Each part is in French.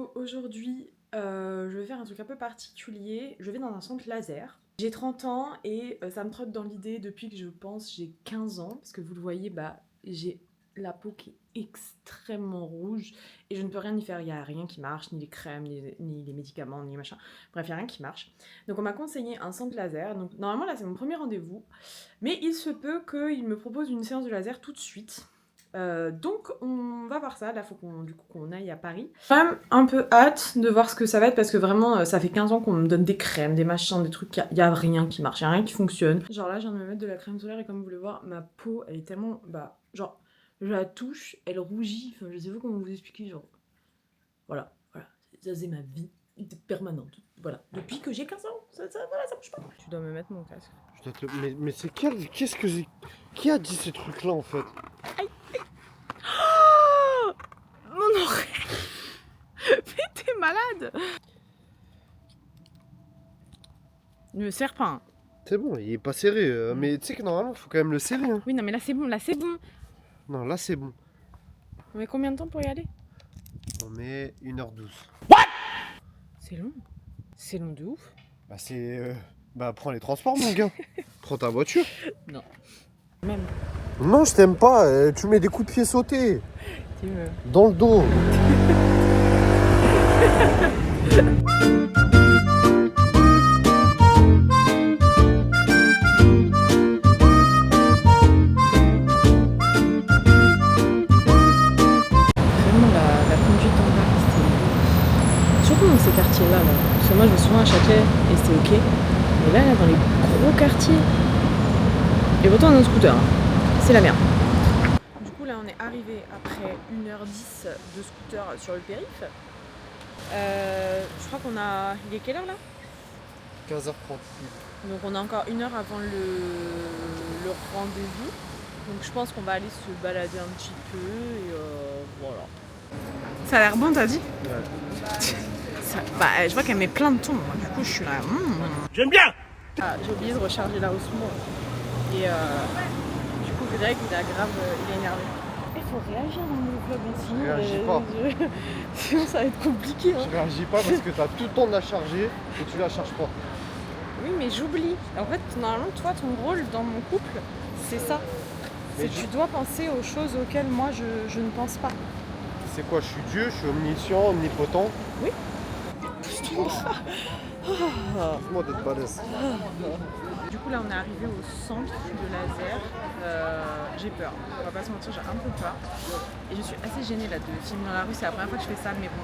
coup, aujourd'hui, je vais faire un truc un peu particulier. Je vais dans un centre laser. J'ai 30 ans et ça me trotte dans l'idée depuis que je pense j'ai 15 ans. Parce que vous le voyez, bah, j'ai la peau qui est extrêmement rouge et je ne peux rien y faire. Il n'y a rien qui marche, ni les crèmes, ni les médicaments, ni les machins. Bref, il n'y a rien qui marche. Donc on m'a conseillé un centre laser. Donc normalement, là, c'est mon premier rendez-vous. Mais il se peut qu'il me propose une séance de laser tout de suite. Donc on va voir ça, là faut qu'on aille à Paris. J'ai quand même un peu hâte de voir ce que ça va être parce que vraiment ça fait 15 ans qu'on me donne des crèmes, des machins, des trucs, y a rien qui marche, y a rien qui fonctionne. Genre là je viens de me mettre de la crème solaire et comme vous pouvez voir ma peau elle est tellement, bah genre je la touche, elle rougit, enfin je sais pas comment vous expliquer, genre voilà, ça c'est ma vie permanente, voilà, depuis que j'ai 15 ans, voilà, ça bouge pas. Tu dois me mettre mon casque. Mais c'est quel. Qu'est-ce que c'est. Qui a dit ces trucs-là en fait? Oh mon oreille. Mais t'es malade. Ne me serre pas. Hein. C'est bon, il est pas serré. Mais tu sais que normalement, faut quand même le serrer. Hein. Oui, non, mais là c'est bon, là c'est bon. Non, là c'est bon. On met combien de temps pour y aller? On met 1h12. C'est long. C'est long de ouf. Bah c'est. Bah prends les transports, mon gars. Prends ta voiture. Non. Même. Non, je t'aime pas. Tu mets des coups de pied sautés. Tu me... Dans le dos. La conduite en bas, c'est... Surtout dans ces quartiers-là, là. Parce que moi, je vais souvent à Châtelet et c'est ok. Mais là, dans les gros quartiers... Et pourtant, on a un scooter. Hein. C'est la merde. Du coup, là, on est arrivé après 1h10 de scooter sur le périph'. Je crois qu'on a... Il est quelle heure, là? 15h30. Donc, on a encore 1 heure avant le rendez-vous. Donc, je pense qu'on va aller se balader un petit peu et voilà. Ça a l'air bon, t'as dit? Ouais. Bah, je vois qu'elle met plein de tons. Du coup, je suis là. J'aime bien. Ah, j'ai oublié de recharger la Osmo. Et du coup, Greg, il est énervé. Il faut réagir dans le vlog, hein, sinon, Réagis pas. sinon ça va être compliqué. Hein. Je réagis pas parce que t'as tout le temps de la charger et tu la charges pas. Oui, mais j'oublie. En fait, normalement, toi, ton rôle dans mon couple, c'est ça. C'est que tu dois penser aux choses auxquelles moi, je ne pense pas. C'est quoi? Je suis Dieu, je suis omniscient, omnipotent. Oui. Moi d'être balèze. Du coup, là, on est arrivé au centre de laser. J'ai peur. On va pas se mentir, j'ai un peu peur. Et je suis assez gênée là de filmer dans la rue. C'est la première fois que je fais ça, mais bon,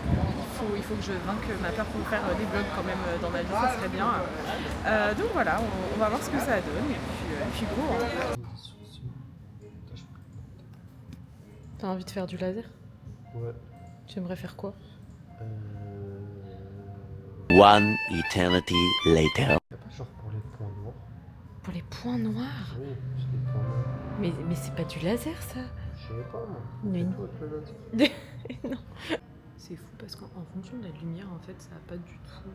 il faut que je vainque ma peur pour faire des vlogs quand même dans ma vie, ça serait bien. Donc voilà, on va voir ce que ça donne. Et puis go. Hein. T'as envie de faire du laser? Ouais. Tu aimerais faire quoi? One eternity later. Y'a pas genre pour les points noirs? Pour les points noirs? Oui, c'est des points noirs. Mais c'est pas du laser ça? Je sais pas moi. Mais C'est tout avec le laser. non. C'est fou parce qu'en fonction de la lumière, en fait, ça a pas du tout.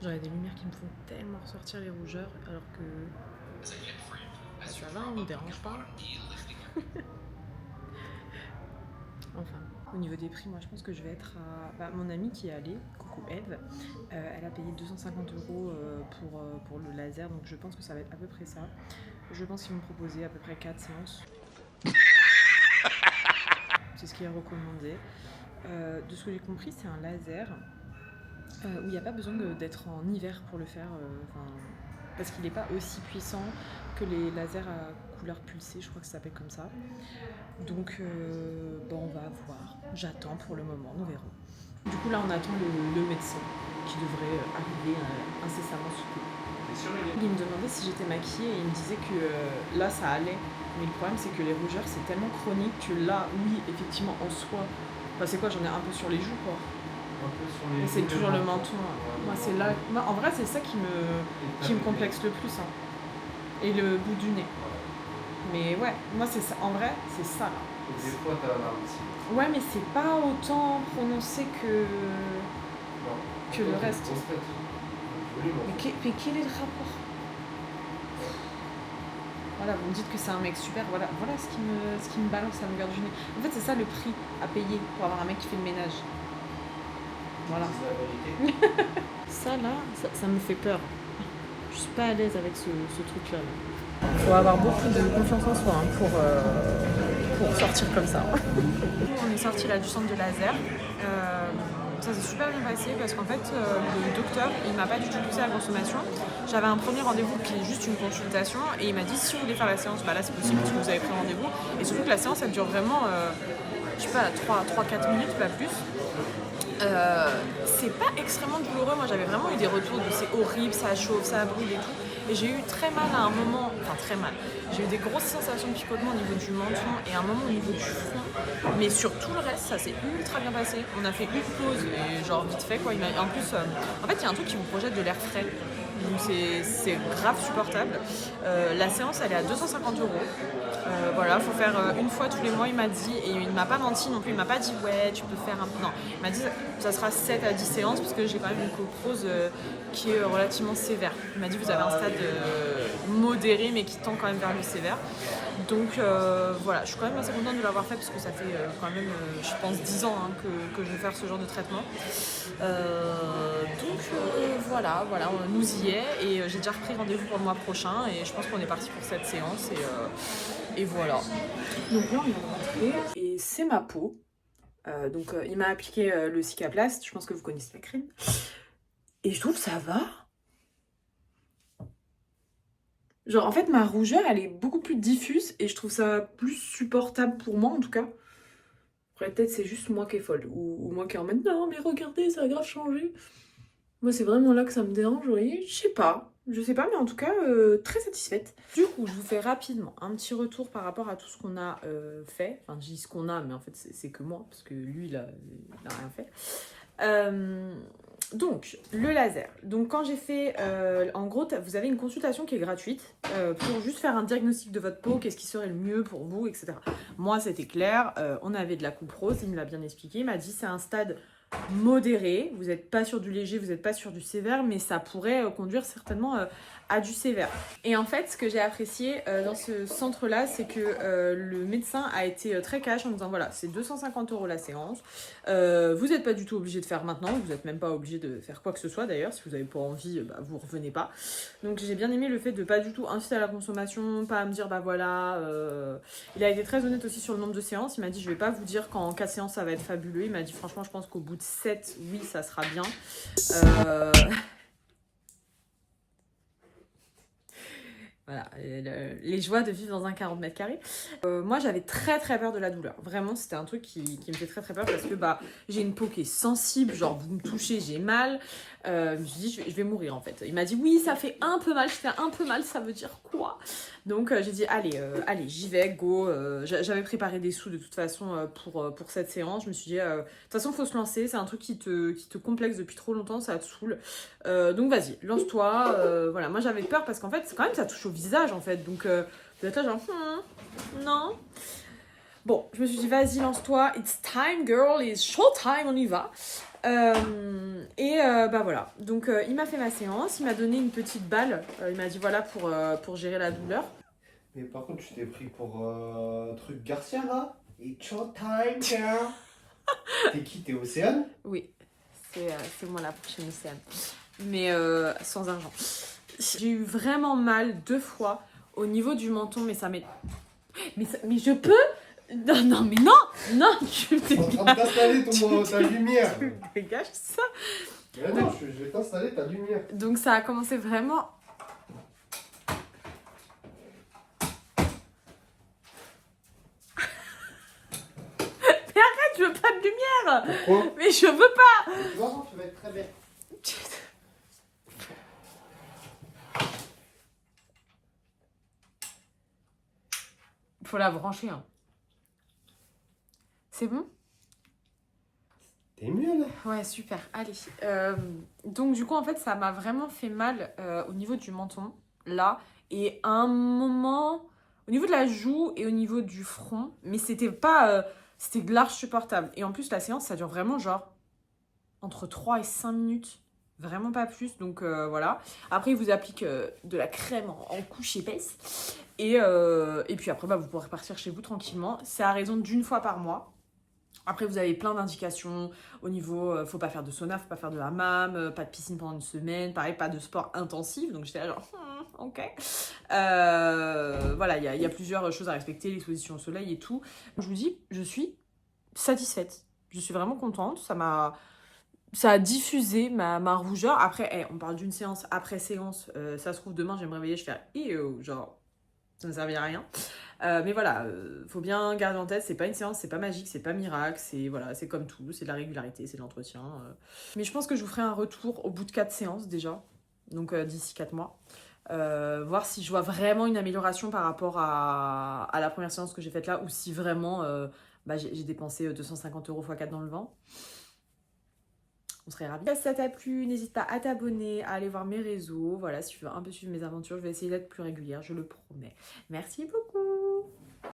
Genre, il y a des lumières qui me font tellement ressortir les rougeurs, alors que. Ça va, on me dérange pas. Enfin, au niveau des prix, moi je pense que je vais être à. Bah, mon amie qui est allée, coucou Eve, elle a payé 250 € pour le laser, donc je pense que ça va être à peu près ça. Je pense qu'ils vont proposer à peu près 4 séances. C'est ce qui est recommandé. De ce que j'ai compris, c'est un laser où il n'y a pas besoin d'être en hiver pour le faire, parce qu'il n'est pas aussi puissant que les lasers à couleur pulsée, je crois que ça s'appelle comme ça. Donc, on va voir. J'attends pour le moment, nous verrons. Du coup, là, on attend le médecin qui devrait arriver incessamment sous peu. Il me demandait si j'étais maquillée et il me disait que là, ça allait. Mais le problème, c'est que les rougeurs, c'est tellement chronique que là, oui, effectivement, en soi, enfin, c'est quoi, j'en ai un peu sur les joues, quoi. Un peu sur les. Mais c'est toujours le menton. Moi, c'est là. Moi, en vrai, c'est ça qui me complexe le plus. Hein. Et le bout du nez. Mais ouais, moi, c'est ça. En vrai, c'est ça, là. Et des fois t'as là aussi. Ouais, mais c'est pas autant prononcé que le reste. Mais quel est le rapport? Voilà, vous me dites que c'est un mec super, voilà ce qui me balance à longueur du nez. En fait, c'est ça le prix à payer pour avoir un mec qui fait le ménage. Voilà. Ça là, ça me fait peur. Je suis pas à l'aise avec ce truc-là. Il faut avoir beaucoup de confiance en soi pour sortir comme ça. On est sorti là du centre de laser. Ça s'est super bien passé parce qu'en fait, le docteur, il m'a pas du tout poussé à la consommation. J'avais un premier rendez-vous qui est juste une consultation et il m'a dit si vous voulez faire la séance, bah là c'est possible parce que vous avez pris rendez-vous. Et surtout que la séance, elle dure vraiment, je sais pas, 3-4 minutes, pas plus. C'est pas extrêmement douloureux. Moi j'avais vraiment eu des retours de c'est horrible, ça chauffe, ça brûle et tout. Et j'ai eu très mal à un moment, enfin très mal. J'ai eu des grosses sensations de picotement au niveau du menton et un moment au niveau du front. Mais sur tout le reste, ça s'est ultra bien passé. On a fait une pause et genre vite fait quoi. En plus, en fait il y a un truc qui vous projette de l'air frais. Donc c'est grave supportable. La séance elle est à 250 €. Voilà, faut faire une fois tous les mois, il m'a dit, et il m'a pas menti non plus, il m'a pas dit ouais tu peux faire un... Non, il m'a dit ça sera 7 à 10 séances parce que j'ai quand même une coprose qui est relativement sévère. Il m'a dit vous avez un stade modéré mais qui tend quand même vers le sévère. Donc voilà, je suis quand même assez contente de l'avoir fait parce que ça fait quand même, je pense, 10 ans que je vais faire ce genre de traitement. Donc voilà, nous y est et j'ai déjà repris rendez-vous pour le mois prochain et je pense qu'on est parti pour cette séance et voilà. Donc là on est rentré et c'est ma peau. Donc il m'a appliqué le Cicaplast, je pense que vous connaissez la crème. Et je trouve que ça va. Genre en fait ma rougeur elle est beaucoup plus diffuse et je trouve ça plus supportable pour moi en tout cas. Après peut-être c'est juste moi qui est folle ou moi qui est en mode non mais regardez ça a grave changé. Moi c'est vraiment là que ça me dérange, vous voyez, je sais pas mais en tout cas très satisfaite. Du coup je vous fais rapidement un petit retour par rapport à tout ce qu'on a fait. Enfin je dis ce qu'on a mais en fait c'est que moi parce que lui il a rien fait. Donc, le laser. Donc, quand j'ai fait... en gros, vous avez une consultation qui est gratuite pour juste faire un diagnostic de votre peau, qu'est-ce qui serait le mieux pour vous, etc. Moi, c'était clair. On avait de la coupe rose, il me l'a bien expliqué. Il m'a dit c'est un stade modéré. Vous n'êtes pas sur du léger, vous n'êtes pas sur du sévère, mais ça pourrait conduire certainement à du sévère. Et en fait, ce que j'ai apprécié dans ce centre-là, c'est que le médecin a été très cash en disant voilà, c'est 250 € la séance. Vous n'êtes pas du tout obligé de faire maintenant, vous n'êtes même pas obligé de faire quoi que ce soit d'ailleurs. Si vous n'avez pas envie, bah, vous revenez pas. Donc j'ai bien aimé le fait de pas du tout inciter à la consommation, pas à me dire bah voilà. Il a été très honnête aussi sur le nombre de séances. Il m'a dit je vais pas vous dire qu'en 4 séances ça va être fabuleux. Il m'a dit franchement je pense qu'au bout de 7, oui ça sera bien. Voilà, les joies de vivre dans un 40 mètres carrés. Moi, j'avais très très peur de la douleur. Vraiment, c'était un truc qui me fait très très peur parce que bah, j'ai une peau qui est sensible, genre vous me touchez, j'ai mal. Je me suis dit, je vais mourir en fait. Il m'a dit, oui, ça fait un peu mal. Je fais un peu mal, ça veut dire quoi? Donc j'ai dit, allez, j'y vais, go. J'avais préparé des sous de toute façon pour cette séance. Je me suis dit, de toute façon, il faut se lancer. C'est un truc qui te complexe depuis trop longtemps, ça te saoule. Donc vas-y, lance-toi. Voilà, moi j'avais peur parce qu'en fait, quand même, ça touche au visage en fait. Donc vous êtes là genre, non. Bon, je me suis dit, vas-y, lance-toi. It's time, girl. It's show time, on y va. Bah voilà. Donc il m'a fait ma séance. Il m'a donné une petite balle. Il m'a dit, voilà, pour gérer la douleur. Mais par contre, tu t'es pris pour un truc Garcia là? It's your time, girl. T'es qui? T'es Océane? Oui, c'est moi la prochaine Océane. Mais sans argent. J'ai eu vraiment mal 2 fois au niveau du menton, mais ça m'est... Mais je peux... Non, tu Je suis en train de t'installer ta lumière. Tu dégages ça. Mais non, je vais t'installer ta lumière. Donc ça a commencé vraiment... Mais arrête, je veux pas de lumière. Pourquoi? Mais je veux pas. Non, tu vas être très belle. Faut la brancher, hein. C'est bon? T'es mieux là? Ouais, super. Allez. Donc du coup, en fait, ça m'a vraiment fait mal au niveau du menton, là. Et à un moment, au niveau de la joue et au niveau du front. Mais c'était pas... c'était large supportable. Et en plus, la séance, ça dure vraiment genre entre 3 et 5 minutes. Vraiment pas plus, donc voilà. Après, il vous applique de la crème en couche épaisse. Et puis après, bah, vous pourrez partir chez vous tranquillement. C'est à raison d'1 fois par mois. Après, vous avez plein d'indications au niveau, faut pas faire de sauna, faut pas faire de hammam, pas de piscine pendant 1 semaine, pareil, pas de sport intensif. Donc j'étais là genre, ok. Voilà, il y a plusieurs choses à respecter, l'exposition au soleil et tout. Je vous dis, je suis satisfaite. Je suis vraiment contente. Ça a diffusé ma rougeur. Après, on parle d'une séance après séance. Ça se trouve, demain, je vais me réveiller, je vais faire genre, ça ne servait à rien. Mais voilà, faut bien garder en tête, c'est pas une séance, c'est pas magique, c'est pas miracle, c'est voilà, c'est comme tout, c'est de la régularité, c'est de l'entretien. Mais je pense que je vous ferai un retour au bout de 4 séances déjà, donc d'ici 4 mois. Voir si je vois vraiment une amélioration par rapport à la première séance que j'ai faite là, ou si vraiment j'ai dépensé 250 € x 4 dans le vent. On serait ravis. Si ça t'a plu, n'hésite pas à t'abonner, à aller voir mes réseaux. Voilà, si tu veux un peu suivre mes aventures, je vais essayer d'être plus régulière, je le promets. Merci beaucoup.